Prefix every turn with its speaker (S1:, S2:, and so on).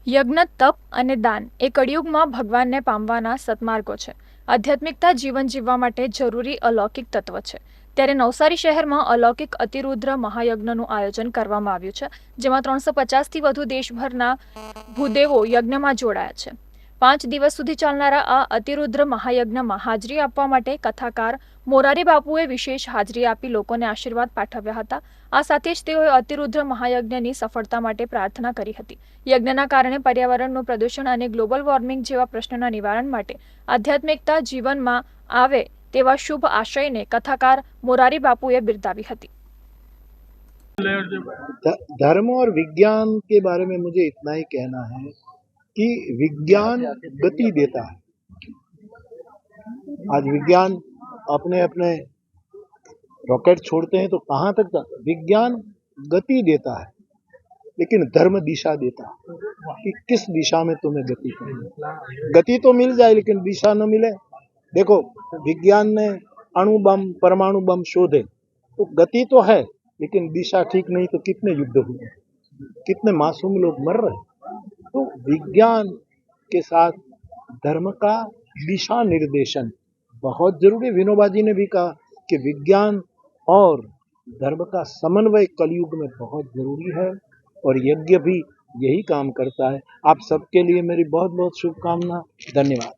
S1: યજ્ઞ, તપ અને દાન એ કળિયુગમાં ભગવાનને પામવાના સત્માર્ગો છે. આધ્યાત્મિકતા જીવન જીવવા માટે જરૂરી અલૌકિક તત્વ છે. ત્યારે નવસારી શહેરમાં અલૌકિક અતિરુદ્ર મહાયજ્ઞનું આયોજન કરવામાં આવ્યું છે, જેમાં 350થી વધુ દેશભરના ભૂદેવો યજ્ઞમાં જોડાયા છે. 5 દિવસ સુધી ચાલનારા આ અતિરુદ્ર મહાયજ્ઞમાં હાજરી આપવા માટે કથાકાર મોરારી બાપુએ વિશેષ હાજરી આપી લોકોને આશીર્વાદ પાઠવ્યા હતા. આ સાથે જ તેઓએ અતિરુદ્ર મહાયજ્ઞની સફળતા માટે પ્રાર્થના કરી હતી. યજ્ઞના કારણે પર્યાવરણનું પ્રદૂષણ અને ગ્લોબલ વોર્મિંગ જેવા પ્રશ્નોના નિવારણ માટે આધ્યાત્મિકતા જીવનમાં આવે તેવા શુભ આશયને કથાકાર મોરારી બાપુએ બિરદાવી હતી.
S2: धर्म और विज्ञान के बारे में मुझे इतना ही कहना है कि विज्ञान गति देता है। आज विज्ञान अपने अपने रॉकेट छोड़ते हैं तो कहाँ तक जाता है। विज्ञान गति देता है, लेकिन धर्म दिशा देता है कि किस दिशा में तुम्हें गति करनी। गति तो मिल जाए लेकिन दिशा न मिले। देखो, विज्ञान ने अणु बम परमाणु बम शोधे तो गति तो है, लेकिन दिशा ठीक नहीं तो कितने युद्ध हुए, कितने मासूम लोग मर रहे। तो विज्ञान के साथ धर्म का दिशा निर्देशन बहुत जरूरी। विनोबा जी ने भी कहा कि विज्ञान और धर्म का समन्वय कलयुग में बहुत जरूरी है, और यज्ञ भी यही काम करता है। आप सबके लिए मेरी बहुत बहुत शुभकामना। धन्यवाद।